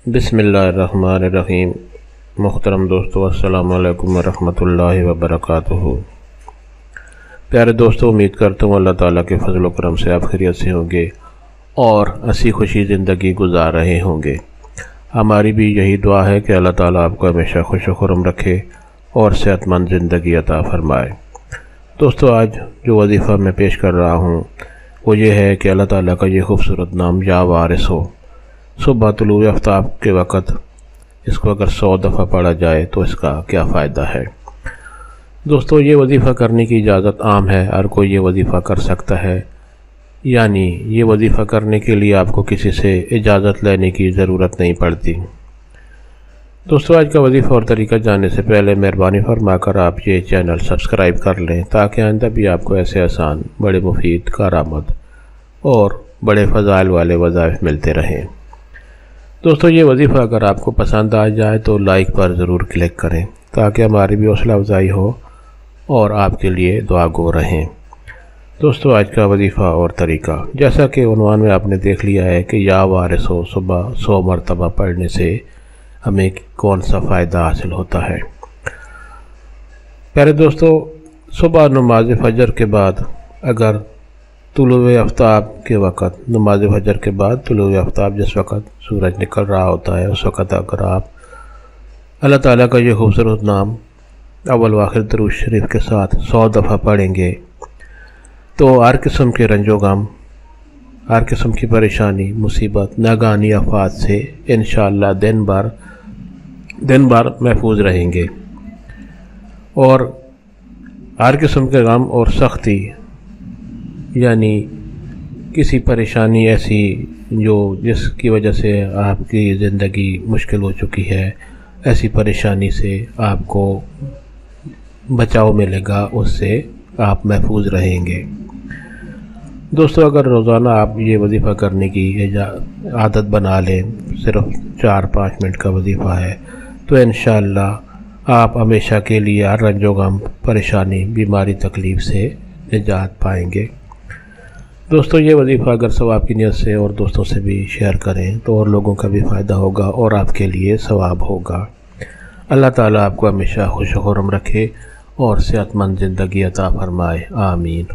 बिस्मिल्लाहिर्रहमानिर्रहीम। मुहतरम दोस्तों, अस्सलामु अलैकुम वरहमतुल्लाहि वबरकातुहू। प्यारे दोस्तों, उम्मीद करता हूँ अल्लाह ताला के फजल व करम से आप खैरियत से होंगे और हंसी खुशी ज़िंदगी गुजार रहे होंगे। हमारी भी यही दुआ है कि अल्लाह ताला आपको हमेशा खुश व खुर्रम रखे और सेहतमंद ज़िंदगी अता फरमाए। दोस्तों, आज जो वजीफ़ा मैं पेश कर रहा हूँ वो ये है कि अल्लाह ताला का ये खूबसूरत नाम या वारिसो। सुबह तुलूए आफ्ताब के वक़्त इसको अगर 100 दफ़ा पढ़ा जाए तो इसका क्या फ़ायदा है। दोस्तों, ये वजीफ़ा करने की इजाज़त आम है, हर कोई ये वजीफ़ा कर सकता है, यानी ये वजीफ़ा करने के लिए आपको किसी से इजाज़त लेने की ज़रूरत नहीं पड़ती। दोस्तों, आज का वजीफ़ा और तरीका जानने से पहले मेहरबानी फरमाकर आप ये चैनल सब्सक्राइब कर लें ताकि आइंदा भी आपको ऐसे आसान, बड़े मुफीद, कारआमद और बड़े फ़ज़ाइल वाले वज़ाइफ मिलते रहें। दोस्तों, ये वजीफ़ा अगर आपको पसंद आ जाए तो लाइक पर ज़रूर क्लिक करें ताकि हमारी भी हौसला अफजाई हो और आपके लिए दुआ गो रहें। दोस्तों, आज का वजीफ़ा और तरीका, जैसा कि उन्वान में आपने देख लिया है कि या वारिसो सुबह 100 मरतबा पढ़ने से हमें कौन सा फ़ायदा हासिल होता है। प्यारे दोस्तों, सुबह नमाज फजर के बाद अगर तुलूए आफ्ताब के वक़्त, नमाज फजर के बाद तुलूए आफ्ताब जिस वक़्त सूरज निकल रहा होता है उस वक़्त अगर आप अल्लाह ताला का ये खूबसूरत नाम अव्वल व आखिर दरूद शरीफ के साथ 100 दफ़ा पढ़ेंगे तो हर किस्म के रंजो गम, हर किस्म की परेशानी, मुसीबत, नागानी आफात से इंशाअल्लाह दिन भर महफूज रहेंगे और हर किस्म के गम और सख्ती, यानी किसी परेशानी ऐसी जिसकी वजह से आपकी ज़िंदगी मुश्किल हो चुकी है, ऐसी परेशानी से आपको बचाव मिलेगा, उससे आप महफूज रहेंगे। दोस्तों, अगर रोज़ाना आप ये वजीफ़ा करने की आदत बना लें, सिर्फ 4-5 मिनट का वजीफ़ा है, तो इंशाअल्लाह आप हमेशा के लिए हर रंजो गम, परेशानी, बीमारी, तकलीफ़ से निजात पाएंगे। दोस्तों, ये वजीफ़ा अगर सवाब की नीयत से और दोस्तों से भी शेयर करें तो और लोगों का भी फ़ायदा होगा और आपके लिए सवाब होगा। अल्लाह ताला आपको हमेशा खुश खुर्रम रखे और सेहतमंद ज़िंदगी अता फरमाए। आमीन।